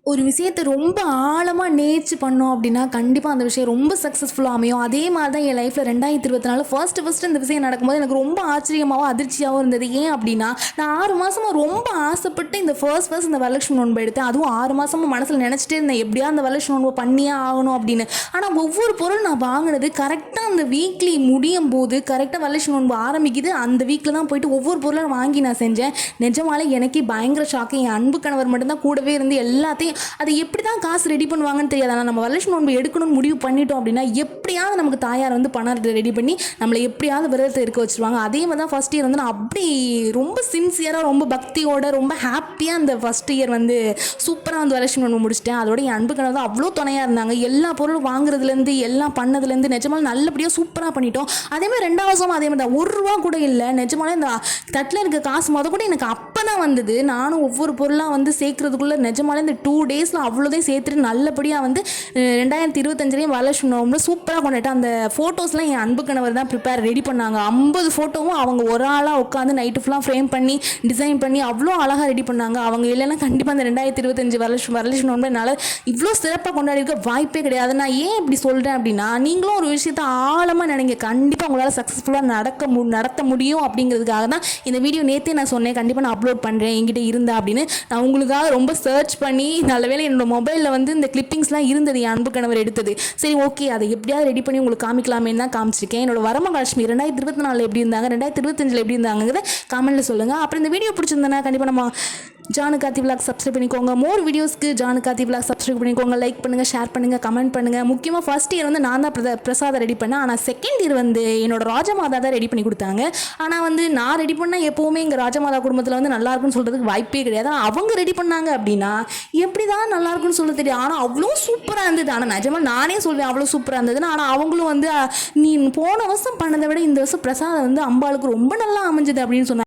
ஒரு விஷயத்தை ரொம்ப ஆழமாக நேர்ச்சி பண்ணோம் அப்படின்னா கண்டிப்பாக அந்த விஷயம் ரொம்ப சக்ஸஸ்ஃபுல்லாக அமையும். அதே மாதிரி தான் என் லைஃப்பில் 2024 ஃபர்ஸ்ட்டு இந்த விஷயம் நடக்கும்போது எனக்கு ரொம்ப ஆச்சரியமாகவும் அதிர்ச்சியாகவும் இருந்தது. ஏன் அப்படின்னா, நான் 6 மாதமாக ரொம்ப ஆசைப்பட்டு இந்த ஃபர்ஸ்ட் இந்த வரலட்சுமி நோன்பு எடுத்தேன். அதுவும் 6 மாதமாக மனசில் நினச்சிட்டே இருந்தேன், எப்படியா அந்த வரலட்சுமி நோன்பு பண்ணியே ஆகணும் அப்படின்னு. ஆனால் ஒவ்வொரு பொருள் நான் வாங்கினது கரெக்டாக அந்த வீக்லி முடியும் போது, கரெக்டாக வரலட்சுமி நோன்பு ஆரம்பிக்குது, அந்த வீக்கில் தான் போயிட்டு ஒவ்வொரு பொருளாக வாங்கி நான் செஞ்சேன். நிஜமாலே எனக்கே பயங்கர ஷாக்கு. என் அன்பு கணவர் மட்டும்தான் கூடவே இருந்து எல்லாத்தையும், அது எப்படி தான் காசு ரெடி பண்ணுவாங்கன்னு தெரியாது. ஆனால் நம்ம வரலட்சுமி நோன்பு எடுக்கணும்னு முடிவு பண்ணிட்டோம் அப்படின்னா எப்படியாவது நமக்கு தாயார் வந்து பணம் ரெடி பண்ணி நம்மளை எப்படியாவது விரதத்தை இருக்க வச்சுருவாங்க. அதே மாதிரி தான் ஃபஸ்ட் இயர் வந்து நான் அப்படி ரொம்ப சின்சியராக, ரொம்ப பக்தியோட, ரொம்ப ஹாப்பியாக அந்த ஃபஸ்ட் இயர் வந்து சூப்பராக வந்து வரலட்சுமி நோன்பு முடிச்சிட்டேன். அதோட என் அன்பு கணவர் தான் அவ்வளோ துணையாக இருந்தாங்க. எல்லா பொருளும் வாங்குறதுலேருந்து எல்லாம் பண்ணதுலேருந்து நிஜமால நல்லபடியாக சூப்பராக பண்ணிட்டோம். அதேமாதிரி 2வது வருஷம் அதே மாதிரி தான், 1 ரூபா கூட இல்லை. நிஜமாலே இந்த தட்டில் இருக்க காசு கூட எனக்கு அப்போ தான் வந்தது. நானும் ஒவ்வொரு பொருளாக வந்து சேர்க்கறதுக்குள்ளே நிஜமாலே இந்த 2 டேஸில் அவ்வளோதையும் சேர்த்துட்டு நல்லபடியாக வந்து 2025 வரலட்சுமி நோன்பு சூப்பராக கொண்டாட்டேன். அந்த ஃபோட்டோஸ்லாம் என் அன்பு கணவர் தான் ரெடி பண்ணாங்க. 50 ஃபோட்டோவும் அவங்க ஒரு ஆளாக உட்காந்து நைட்டு ஃபுல்லாக ஃப்ரேம் பண்ணி டிசைன் பண்ணி அவ்வளோ அழகாக ரெடி பண்ணாங்க. அவங்க இல்லைன்னா கண்டிப்பாக அந்த 2025 வரலட்சுமி நோன்பு என்னால் இவ்வளோ சிறப்பாக கொண்டாடி இருக்க வாய்ப்பே கிடையாது. நான் ஏன் இப்படி சொல்கிறேன் அப்படின்னா, நீங்களும் ஒரு விஷயத்தை ஆழமாக நினைங்க, கண்டிப்பாக உங்களால் சக்ஸஸ்ஃபுல்லாக நடத்த முடியும் அப்படிங்கிறதுக்காக தான் இந்த வீடியோ நேற்றே நான் சொன்னேன். கண்டிப்பாக நான் அப்லோட் பண்ணுறேன் என்கிட்ட இருந்தா அப்படின்னு. நான் உங்களுக்காக ரொம்ப சர்ச் பண்ணி நல்லவேளை என்னோட மொபைலில் வந்து இந்த கிளிப்பிங்ஸ்லாம் இருந்தது, என் அன்பு கணவர் எடுத்தது. சரி, ஓகே, அதை எப்படியாவது ரெடி பண்ணி உங்களுக்கு காமிக்கலாமேன்னு தான் காமிச்சிருக்கேன். என்னோட வரமகாலட்சுமி 2024 எப்படி இருந்தாங்க, 2025 எப்படி இருந்தாங்கிறத கமெண்ட்டில் சொல்லுங்கள். அப்புறம் இந்த வீடியோ பிடிச்சிருந்தேன்னா கண்டிப்பாக நம்ம ஜானு கார்த்தி விலாக் சப்ஸ்கிரைப் பண்ணிக்கோங்க. மோர் வீடியோஸ்க்கு ஜானு கார்த்தி விலாக் சப்ஸ்கிரைப் பண்ணிக்கோங்க. லைக் பண்ணுங்கள், ஷேர் பண்ணுங்கள், கமெண்ட் பண்ணுங்கள். முக்கியமாக ஃபர்ஸ்ட் இயர் வந்து நான் தான் பிரசாதம் ரெடி பண்ணேன். ஆனால் செகண்ட் இயர் வந்து என்னோட ராஜமாதா தான் ரெடி பண்ணி கொடுத்தாங்க. ஆனால் வந்து நான் ரெடி பண்ணால் எப்போவுமே எங்கள் ராஜமாதா குடும்பத்தில் வந்து நல்லா இருக்குன்னு சொல்கிறதுக்கு வாய்ப்பே கிடையாது. அவங்க ரெடி பண்ணாங்க அப்படின்னா எப்படி தான் நல்லா இருக்குன்னு சொல்ல தெரியும். ஆனால் அவ்வளோ சூப்பராக இருந்தது. ஆனால் நிஜமாக நானே சொல்வேன் அவ்வளோ சூப்பராக இருந்ததுன்னு. ஆனால் அவங்களும் வந்து நீ போன வருஷம் பண்ணதை விட இந்த வருஷம் பிரசாதம் வந்து அம்பாளுக்கு ரொம்ப நல்லா அமைஞ்சது அப்படின்னு சொன்னாங்க.